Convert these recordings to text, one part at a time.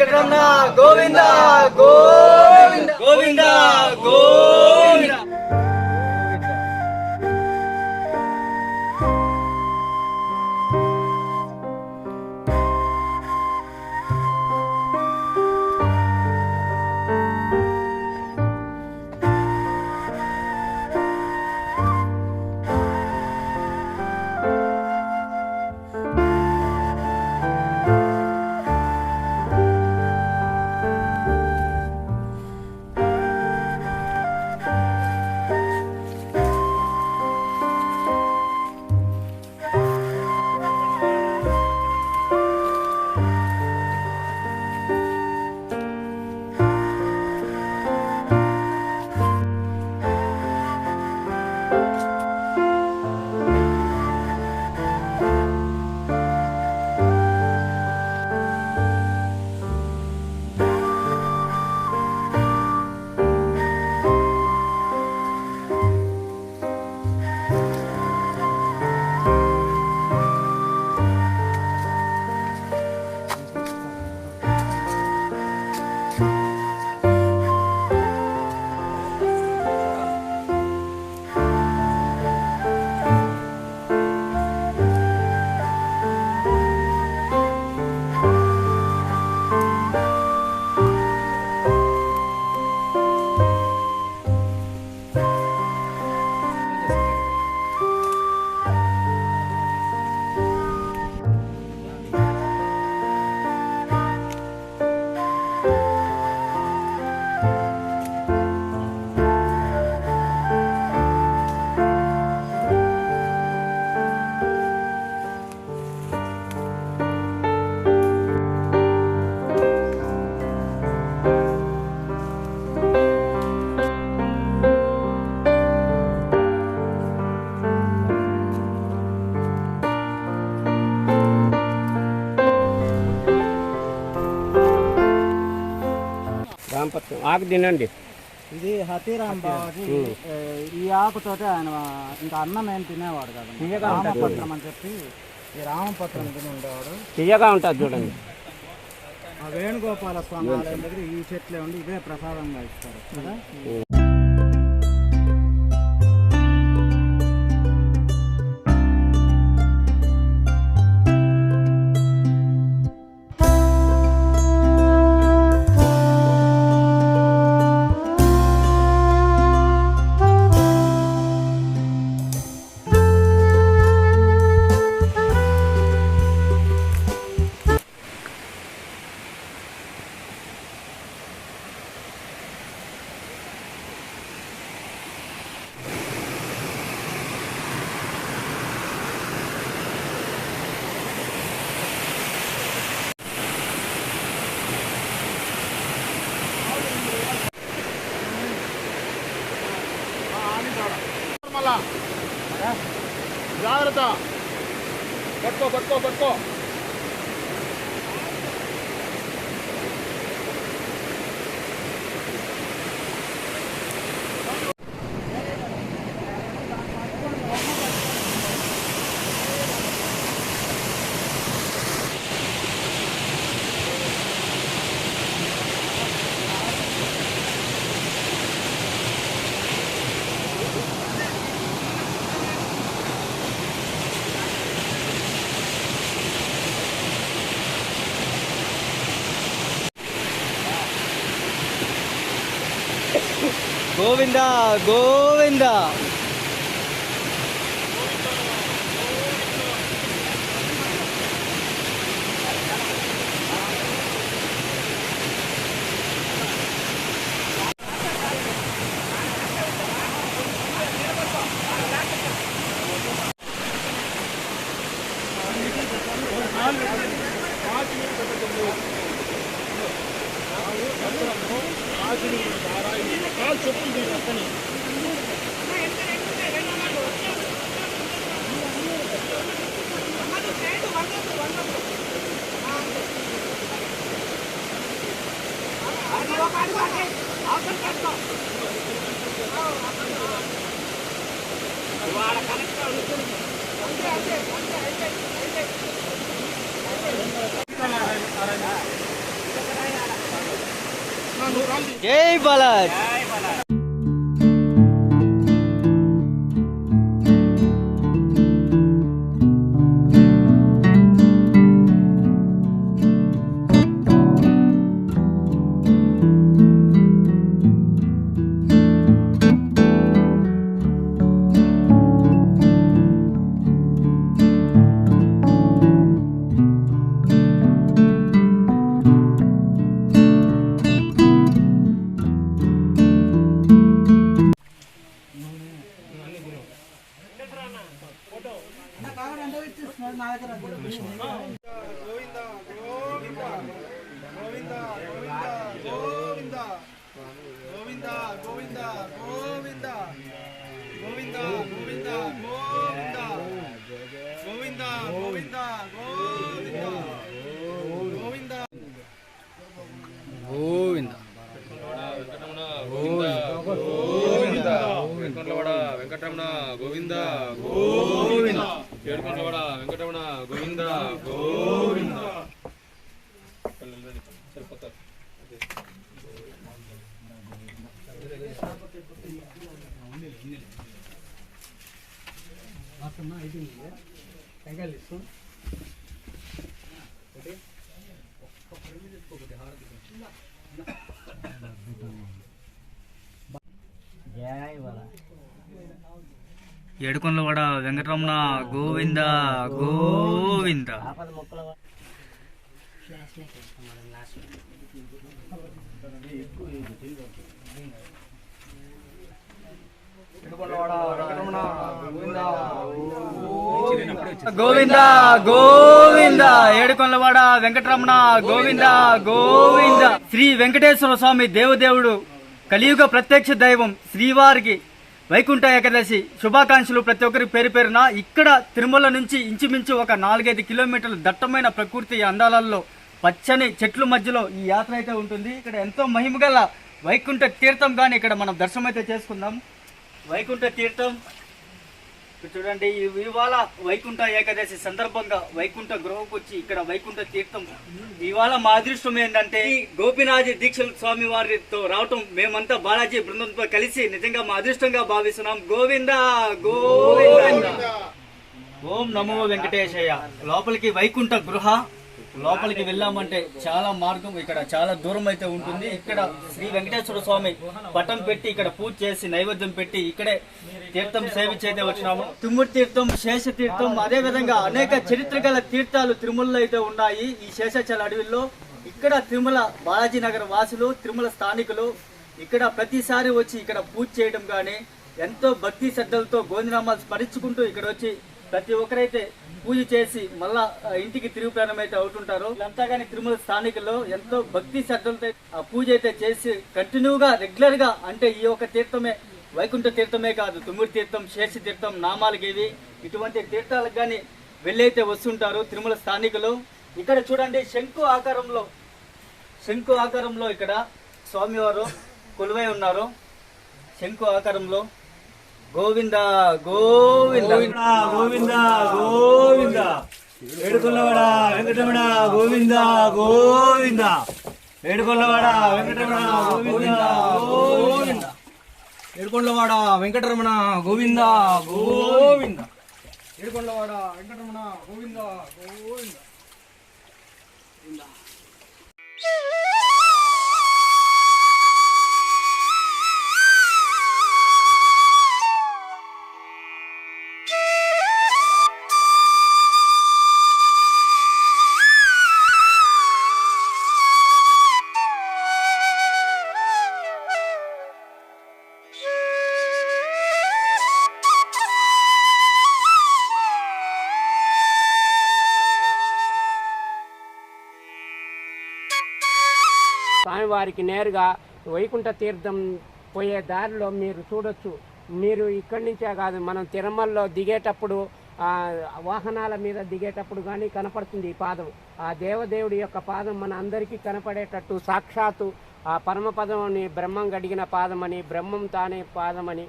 వెంకటరమణ గోవింద గోవింద గోవింద గోవింద. ఆకు తినండి. ఇది హతీరామ్ బాబాజీ. ఈ ఆకుతోటి ఆయన ఇంకా అన్నం ఏం తినేవాడు కదా, రామపత్రం అని చెప్పి ఈ రామపత్రం తిని ఉండేవాడు. తీయగా ఉంటుంది చూడండి. ఆ వేణుగోపాల స్వామి ఆలయం దగ్గర ఈ చెట్లే ఉండి ఇవే ప్రసాదంగా ఇస్తారు కదా. జాగ్రత్త, పట్టుకో పట్టుకో పట్టుకో. గోవింద గోవింద. జై బాలాజీ. వెంకటరమణ గోవింద గోవింద. ఏడుకొండలవాడ వెంకటరమణ గోవింద గోవింద. ఏడుకొండలవాడ వెంకటరమణ గోవింద గోవింద. గోవింద గోవింద. ఏడుకొండలవాడ వెంకటరమణ గోవింద గోవింద. శ్రీ వెంకటేశ్వర స్వామి దేవదేవుడు కలియుగ ప్రత్యక్ష దైవం శ్రీవారికి వైకుంఠ ఏకాదశి శుభాకాంక్షలు ప్రతి ఒక్కరి పేరు పేరున. ఇక్కడ తిరుమల నుంచి ఇంచుమించు ఒక 4-5 కిలోమీటర్ల దట్టమైన ప్రకృతి అందాలలో పచ్చని చెట్ల మధ్యలో ఈ యాత్ర అయితే ఉంటుంది. ఇక్కడ ఎంతో మహిమగల వైకుంఠ తీర్థం కానీ ఇక్కడ మనం దర్శనం అయితే చేసుకుందాం. వైకుంఠ తీర్థం చూడండి. ఇవాళ వైకుంఠ ఏకాదశి సందర్భంగా వైకుంఠ గృహకు వచ్చి ఇక్కడ వైకుంఠ తీర్థం ఇవాళ మా అదృష్టం ఏంటంటే గోపీనాథ్ దీక్షల స్వామి వారితో రావటం మేమంతా బాలాజీ బృందంతో కలిసి నిజంగా మా అదృష్టంగా భావిస్తున్నాం. గోవింద గోవింద. ఓం నమో వెంకటేశయ్య. లోపలికి వైకుంఠ గృహ లోపలికి వెళ్ళామంటే చాలా మార్గం ఇక్కడ చాలా దూరం అయితే ఉంటుంది. ఇక్కడ శ్రీ వెంకటేశ్వర స్వామి పటం పెట్టి ఇక్కడ పూజ చేసి నైవేద్యం పెట్టి ఇక్కడే తీర్థం సేవించైతే వచ్చినాము. తిమ్మూరు తీర్థం, శేష తీర్థం, అదే విధంగా అనేక చరిత్ర గల తీర్థాలు తిరుమలలో అయితే ఉన్నాయి ఈ శేషాచల అడవిలో. ఇక్కడ తిరుమల బాలాజీ నగర్ వాసులు, తిరుమల స్థానికులు ఇక్కడ ప్రతిసారి వచ్చి ఇక్కడ పూజ చేయడం కానీ ఎంతో భక్తి శ్రద్ధలతో గోవిందనామాలు స్మరించుకుంటూ ఇక్కడ వచ్చి ప్రతి ఒక్కరైతే పూజ చేసి మళ్ళా ఇంటికి తిరుగు ప్రయాణం అయితే అవుతుంటారు. ఇదంతా కానీ తిరుమల స్థానికుల్లో ఎంతో భక్తి శ్రద్ధలతో ఆ పూజ అయితే చేసి కంటిన్యూగా రెగ్యులర్ గా అంటే ఈ యొక్క తీర్థమే వైకుంఠ తీర్థమే కాదు, తుమ్మూరు తీర్థం, శేష తీర్థం, నామాలగివి ఇటువంటి తీర్థాలకు కానీ వెళ్ళైతే వస్తుంటారు తిరుమల స్థానికులు. ఇక్కడ చూడండి శంకు ఆకారంలో ఇక్కడ స్వామివారు కొలువై ఉన్నారు. శంకు ఆకారంలో గోవింద గోవింద గోవింద గోవింద. ఏడుకొండలవాడ వెంకటరమణ గోవింద గోవింద. ఏడుకొండలవాడ వెంకటరమణ గోవింద గోవింద. ఏడుకొండలవాడ వెంకటరమణ గోవింద గోవింద. ఏడుకొండలవాడ వెంకటరమణ గోవింద గోవింద. స్వామివారికి నేరుగా వైకుంఠ తీర్థం పోయే దారిలో మీరు చూడొచ్చు. మీరు ఇక్కడి నుంచే కాదు, మనం తిరుమలలో దిగేటప్పుడు వాహనాల మీద దిగేటప్పుడు కానీ కనపడుతుంది ఈ పాదం. ఆ దేవదేవుడి యొక్క పాదం మన అందరికీ కనపడేటట్టు సాక్షాత్తు ఆ పరమపదం అని, బ్రహ్మం గడిగిన పాదమని, బ్రహ్మం తానే పాదమని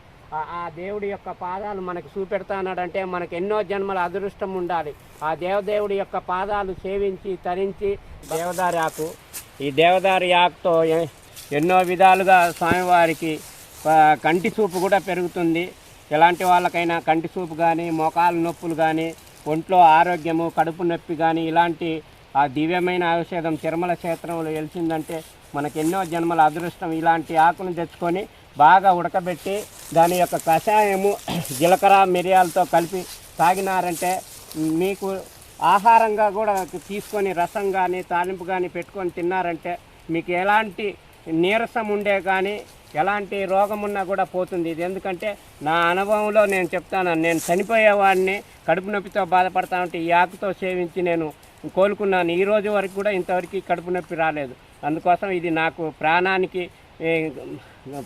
ఆ దేవుడి యొక్క పాదాలు మనకు చూపెడతానంటే మనకు ఎన్నో జన్మల అదృష్టం ఉండాలి. ఆ దేవదేవుడి యొక్క పాదాలు సేవించి తరించి దేవదారి ఆకు, ఈ దేవదారి ఆకుతో ఎన్నో విధాలుగా స్వామివారికి కంటి చూపు కూడా పెరుగుతుంది. ఎలాంటి వాళ్ళకైనా కంటి చూపు కానీ, మోకాలు నొప్పులు కానీ, ఒంట్లో ఆరోగ్యము, కడుపు నొప్పి కానీ ఇలాంటి ఆ దివ్యమైన ఔషధం తిరుమల క్షేత్రంలో వెలిసిందంటే మనకు ఎన్నో జన్మల అదృష్టం. ఇలాంటి ఆకును తెచ్చుకొని బాగా ఉడకబెట్టి దాని యొక్క కషాయము జీలకర్ర మిరియాలతో కలిపి తాగినారంటే మీకు ఆహారంగా కూడా తీసుకొని రసం కానీ తాలింపు కానీ పెట్టుకొని తిన్నారంటే మీకు ఎలాంటి నీరసం ఉండే కానీ ఎలాంటి రోగం ఉన్నా కూడా పోతుంది. ఇది ఎందుకంటే నా అనుభవంలో నేను చెప్తాను. నేను చనిపోయేవాడిని, కడుపు నొప్పితో బాధపడతా ఉంటే ఈ ఆకుతో సేవించి నేను కోలుకున్నాను. ఈ రోజు వరకు కూడా ఇంతవరకు కడుపు నొప్పి రాలేదు. అందుకోసం ఇది నాకు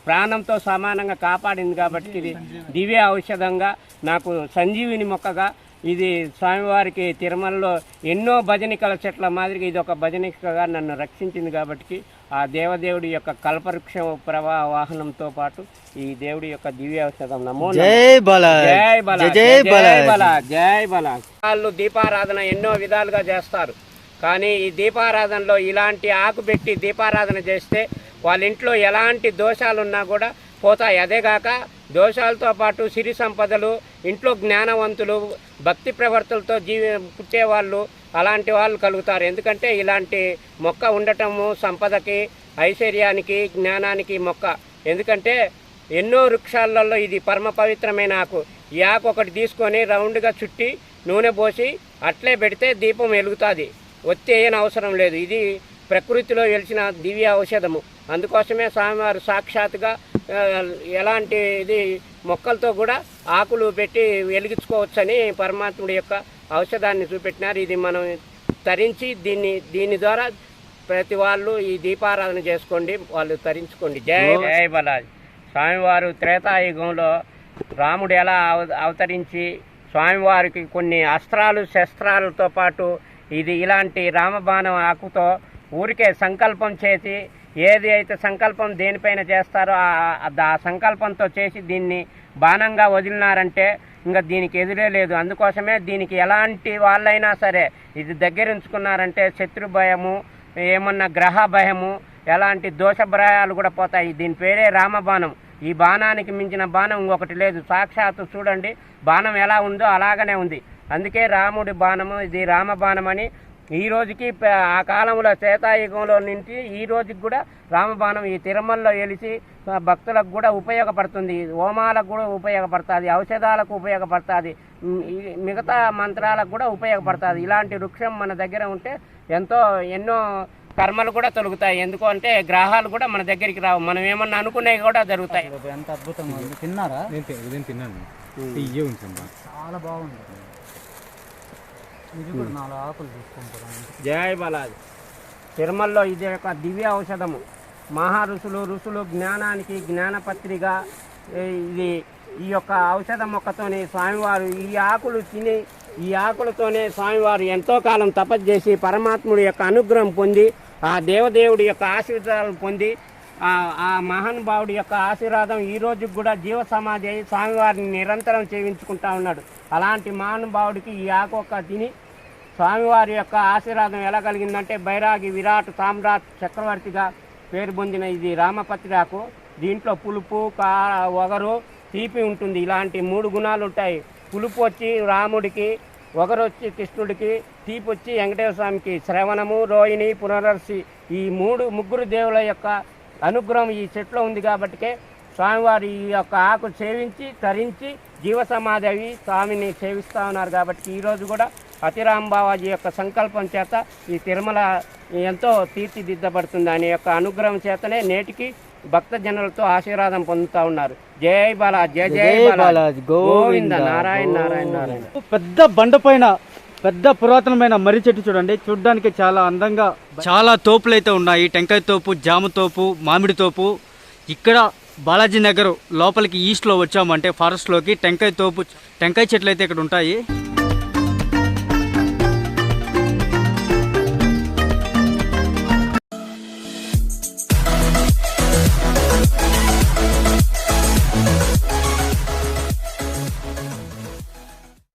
ప్రాణంతో సమానంగా కాపాడింది కాబట్టి ఇది దివ్య ఔషధంగా నాకు సంజీవిని మొక్కగా ఇది స్వామివారికి తిరుమలలో ఎన్నో భజనికల చెట్ల మాదిరిగా ఇది ఒక భజనికగా నన్ను రక్షించింది కాబట్టి ఆ దేవదేవుడి యొక్క కల్పవృక్ష ప్రవాహ వాహనంతో పాటు ఈ దేవుడి యొక్క దివ్య ఔషధం నమో జై బాలాజీ, జై బాలాజీ, జై జై బాలాజీ. బాలాజీ, జై బాలాజీ. వాళ్ళు దీపారాధన ఎన్నో విధాలుగా చేస్తారు. కానీ ఈ దీపారాధనలో ఇలాంటి ఆకు పెట్టి దీపారాధన చేస్తే వాళ్ళ ఇంట్లో ఎలాంటి దోషాలున్నా కూడా పోతాయి. అదేగాక దోషాలతో పాటు సిరి సంపదలు, ఇంట్లో జ్ఞానవంతులు, భక్తి ప్రవర్తనలతో పుట్టేవాళ్ళు అలాంటి వాళ్ళు కలుగుతారు. ఎందుకంటే ఇలాంటి మొక్క ఉండటము సంపదకి, ఐశ్వర్యానికి, జ్ఞానానికి మొక్క. ఎందుకంటే ఎన్నో వృక్షాలలో ఇది పరమ పవిత్రమైన ఆకు. ఈ ఆకు ఒకటి తీసుకొని రౌండ్గా చుట్టి నూనె పోసి అట్లే పెడితే దీపం వెలుగుతుంది. ఒత్తి వేయని అవసరం లేదు. ఇది ప్రకృతిలో వెలిసిన దివ్య ఔషధము. అందుకోసమే స్వామివారు సాక్షాత్తుగా ఎలాంటి ఇది మొక్కలతో కూడా ఆకులు పెట్టి వెలిగించుకోవచ్చని పరమాత్ముడి యొక్క ఔషధాన్ని చూపెట్టినారు. ఇది మనం తరించి దీని ద్వారా ప్రతి వాళ్ళు ఈ దీపారాధన చేసుకోండి, వాళ్ళు తరించుకోండి. జై జై బాలాజీ. స్వామివారు త్రేతాయుగంలో రాముడు ఎలా అవతరించి స్వామివారికి కొన్ని అస్త్రాలు శస్త్రాలతో పాటు ఇది ఇలాంటి రామబాణం ఆకుతో ఊరికే సంకల్పం చేసి ఏది అయితే సంకల్పం దేనిపైన చేస్తారో ఆ సంకల్పంతో చేసి దీన్ని బాణంగా వదిలినారంటే ఇంకా దీనికి ఎదురే లేదు. అందుకోసమే దీనికి ఎలాంటి వాళ్ళైనా సరే ఇది దగ్గరించుకున్నారంటే శత్రు భయము, ఏమన్నా గ్రహ భయము, ఎలాంటి దోష భయాలు కూడా పోతాయి. దీని పేరే రామబాణం. ఈ బాణానికి మించిన బాణం ఇంకొకటి లేదు. సాక్షాత్తు చూడండి బాణం ఎలా ఉందో అలాగనే ఉంది. అందుకే రాముడి బాణము ఇది రామబాణం అని ఈ రోజుకి ఆ కాలంలో త్రేతాయుగంలో నుంచి ఈ రోజుకి కూడా రామబాణం ఈ తిరుమలలో వెలిసి భక్తులకు కూడా ఉపయోగపడుతుంది. హోమాలకు కూడా ఉపయోగపడుతుంది, ఔషధాలకు ఉపయోగపడుతుంది, మిగతా మంత్రాలకు కూడా ఉపయోగపడుతుంది. ఇలాంటి వృక్షం మన దగ్గర ఉంటే ఎన్నో కర్మలు కూడా తొలుగుతాయి. ఎందుకు అంటే గ్రహాలు కూడా మన దగ్గరికి రావు. మనం ఏమన్నా అనుకునేవి కూడా జరుగుతాయి. ఎంత అద్భుతంగా ఉంది. తిన్నారా? నేను తిన్నాను. చాలా బాగుంది. ఇది కూడా 4 ఆకులు తీసుకుంటాం. జై బాలాజీ. తిరుమలలో ఇది ఒక దివ్య ఔషధము. ఋషులు జ్ఞానానికి జ్ఞానపత్రిగా ఇది ఈ యొక్క ఔషధ మొక్కతోనే స్వామివారు ఈ ఆకులు తిని ఈ ఆకులతోనే స్వామివారు ఎంతో కాలం తపస్సు చేసి పరమాత్ముడి యొక్క అనుగ్రహం పొంది ఆ దేవదేవుడి యొక్క ఆశీర్వాదాలు పొంది ఆ మహానుభావుడి యొక్క ఆశీర్వాదం ఈ రోజుకి కూడా జీవ సమాధి అయి స్వామివారిని నిరంతరం చేయించుకుంటా ఉన్నాడు. అలాంటి మహానుభావుడికి ఈ ఆకు ఒక్క తిని స్వామివారి యొక్క ఆశీర్వాదం ఎలా కలిగిందంటే బైరాగి, విరాట్, సామ్రాట్, చక్రవర్తిగా పేరు పొందిన ఇది రామపత్రి ఆకు. దీంట్లో పులుపు, ఒగరు, తీపి ఉంటుంది. ఇలాంటి 3 గుణాలు ఉంటాయి. పులుపు వచ్చి రాముడికి, ఒగరు వచ్చి కృష్ణుడికి, తీపి వచ్చి వెంకటేశ్వర స్వామికి. శ్రవణము, రోహిణి, పునరర్సి ఈ ముగ్గురు దేవుల యొక్క అనుగ్రహం ఈ చెట్లో ఉంది కాబట్టికే స్వామివారు ఈ యొక్క ఆకు సేవించి తరించి జీవ సమాధి అవి స్వామిని సేవిస్తూ ఉన్నారు. కాబట్టి ఈరోజు కూడా అతిరాంబావాజీ యొక్క సంకల్పం చేత ఈ తిరుమల ఎంతో తీర్చిదిద్దబడుతుంది. ఆయన యొక్క అనుగ్రహం చేతనే నేటికి భక్త జనులతో ఆశీర్వాదం పొందుతూ ఉన్నారు. జై బాలాజీ, జయ జై బాలాజీ, గోవింద, నారాయణ నారాయణ నారాయణ. పెద్ద బండపైన పెద్ద పురాతనమైన మర్రి చెట్టు చూడండి. చూడడానికి చాలా అందంగా చాలా తోపులు అయితే ఉన్నాయి. టెంకాయ తోపు, జామ తోపు, మామిడి తోపు. ఇక్కడ బాలాజీ నగర్ లోపలికి ఈస్ట్లో వచ్చామంటే ఫారెస్ట్లోకి టెంకాయ చెట్లు అయితే ఇక్కడ ఉంటాయి.